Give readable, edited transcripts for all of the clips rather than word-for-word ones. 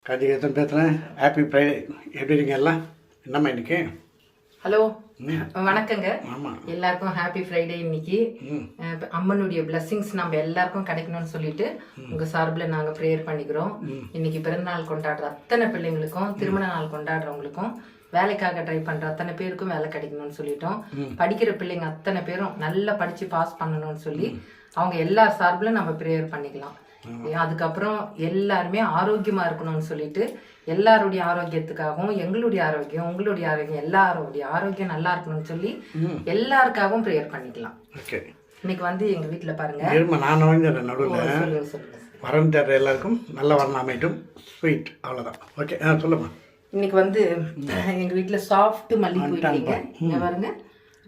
கார்த்திகேயன் பேசுகிறேன். Happy Friday. எப்படி இருக்கீங்க எல்லாம்? என்னம்மா இன்னைக்கு? ஹலோ, வணக்கங்க. ஆமாம், எல்லாருக்கும் ஹாப்பி ஃப்ரைடே. இன்னைக்கு அம்மனுடைய பிளஸ்ஸிங்ஸ் நம்ம எல்லாருக்கும் கிடைக்கணும்னு சொல்லிட்டு உங்க சார்பில் நாங்கள் ப்ரேயர் பண்ணிக்கிறோம். இன்னைக்கு பிறந்தநாள் கொண்டாடுற அத்தனை பிள்ளைங்களுக்கும், திருமண நாள் கொண்டாடுறவங்களுக்கும், வேலைக்காக ட்ரை பண்ற அத்தனை பேருக்கும் வேலை கிடைக்கணும்னு சொல்லிட்டோம். படிக்கிற பிள்ளைங்க அத்தனை பேரும் நல்லா படிச்சு பாஸ் பண்ணணும்னு சொல்லி அவங்க எல்லார் சார்பிலும் நம்ம ப்ரேயர் பண்ணிக்கலாம். அதுக்கப்புறம் எல்லாருமே ஆரோக்கியமா இருக்கணும்னு சொல்லிட்டு எல்லாருடைய ஆரோக்கியத்துக்காகவும், எங்களுடைய ஆரோக்கியம், உங்களுடைய ஆரோக்கியம், எல்லாருடைய ஆரோக்கியம் நல்லா இருக்கணும்னு சொல்லி எல்லாருக்காகவும் ப்ரேயர் பண்ணிக்கலாம். இன்னைக்கு வந்து எங்க வீட்டுல பாருங்க, நான் நடுவில் வரன் தேடுற எல்லாருக்கும் நல்ல வரணும் அமைட்டும். ஸ்வீட் அவ்வளோதான். ஓகே, சொல்லுமா. இன்னைக்கு வந்து எங்க வீட்டுல சாஃப்ட் மல்லிப்பூ இட்லிங்க. இங்க பாருங்க,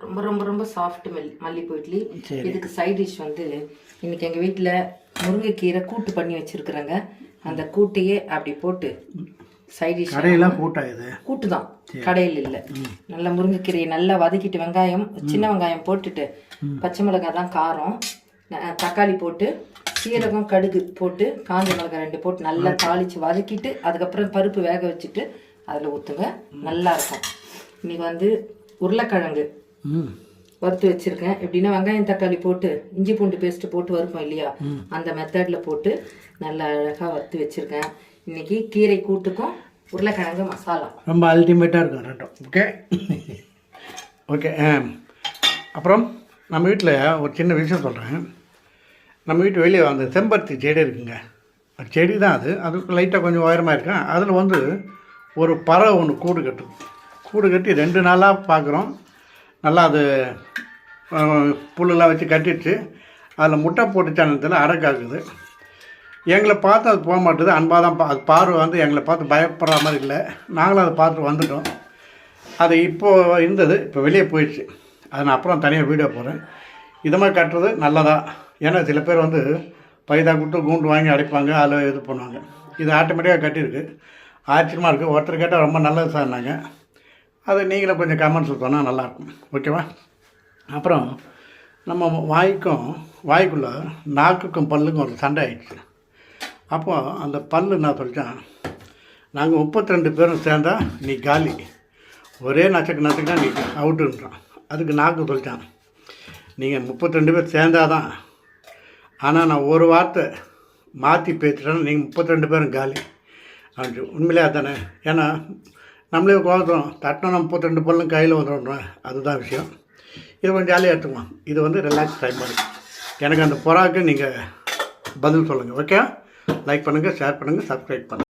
ரொம்ப ரொம்ப ரொம்ப சாஃப்ட் மல்லிப்பூ இட்லி. இதுக்கு சைட் டிஷ் வந்து இன்னைக்கு எங்க வீட்டுல முருங்கைக்கீரை கூட்டு பண்ணி வச்சிருக்கிறேங்க. அந்த கூட்டையே அப்படி போட்டு சைட் டிஷ். கடையெல்லாம் கூட்டா? இது கூட்டு தான், கடையில் இல்லை. நல்லா முருங்கைக்கீரையை நல்லா வதக்கிட்டு, வெங்காயம், சின்ன வெங்காயம் போட்டுட்டு, பச்சை மிளகாய் தான் காரம், தக்காளி போட்டு, சீரகம், கடுகு போட்டு, காஞ்ச மிளகாய் 2 போட்டு நல்லா தாளித்து வதக்கிட்டு, அதுக்கப்புறம் பருப்பு வேக வச்சுட்டு அதில் ஊற்றுங்க. நல்லா இருக்கும். இன்னைக்கு வந்து உருளைக்கிழங்கு வறுத்து வச்சிருக்கேன். எப்படின்னா வெங்காயம் தக்காளி போட்டு இஞ்சி பூண்டு பேஸ்ட் போட்டு வறுப்போம் இல்லையா, அந்த மெத்தடில் போட்டு நல்லா அழகாக வறுத்து வச்சிருக்கேன். இன்னைக்கு கீரை கூட்டுக்கும் உருளைக்கிழங்கு மசாலா ரொம்ப அல்டிமேட்டாக இருக்கும் ரெண்டும். Okay okay. அப்புறம் நம்ம வீட்டில் ஒரு சின்ன விஷயம் சொல்கிறேன். நம்ம வீட்டு வெளியே அந்த செம்பருத்தி செடி இருக்குங்க. செடி தான் அது. அதுக்கு லைட்டாக கொஞ்சம் உயரமாக இருக்கேன். அதில் வந்து ஒரு பறவை ஒன்று கூடு கட்டி 2 நாளாக பார்க்குறோம். நல்லா அது புல்லெல்லாம் வச்சு கட்டிடுச்சு. அதில் முட்டை போட்டுச்சானத்தில் அடக்காக்குது. எங்களை பார்த்து அது போக மாட்டுது. அன்பாக தான் அது பார்வை வந்து எங்களை பார்த்து பயப்படுற மாதிரி இல்லை. நாங்களும் அதை பார்த்து வந்துட்டோம். அது இப்போது இருந்தது, இப்போ வெளியே போயிடுச்சு. அதை நான் அப்புறம் தனியாக வீடியோ போடுறேன். இது மாதிரி கட்டுறது நல்லதா? ஏன்னா சில பேர் வந்து பைதா கொடுத்து கூண்டு வாங்கி அடைப்பாங்க, அதில் இது பண்ணுவாங்க. இது ஆட்டோமேட்டிக்காக கட்டியிருக்கு. ஆச்சரியமாக இருக்குது. ஒருத்தர் கேட்டால் ரொம்ப நல்லது சார்னாங்க. அது நீங்களும் கொஞ்சம் கமெண்ட்ஸ் சொன்னால் நல்லாயிருக்கும். ஓகேவா? அப்புறம் நம்ம வாய்க்குள்ளே நாக்குக்கும் பல்லுக்கும் ஒரு சண்டை ஆயிடுச்சு. அப்போது அந்த பல்லு நான் சொல்லிட்டேன், நாங்கள் 32 பேரும் சேர்ந்தா நீ காலி, ஒரே நச்சக்குனா நீ அவுட்டுன்றான். அதுக்கு நாக்கு சொல்லிட்டான், நீங்கள் 32 பேர் சேர்ந்தாதான், ஆனால் நான் ஒரு வார்த்தை மாற்றி பேசிட்டேன்னா நீங்கள் 32 பேரும் காலி அப்படின்னு. உண்மையிலே அதுதானே? ஏன்னா நம்மளே கோபத்தோம் தட்டினோம், 32 பல்லும் கையில் வந்துடுறோம். அதுதான் விஷயம். இது கொஞ்சம் ஜாலியாக எடுத்துக்குவோம். இது வந்து ரிலாக்ஸ் டைம் மாதிரி. எனக்கு அந்த புறாவுக்கு நீங்கள் பதில் சொல்லுங்கள். ஓகே? லைக் பண்ணுங்கள், ஷேர் பண்ணுங்கள், சப்ஸ்கிரைப் பண்ணுங்கள்.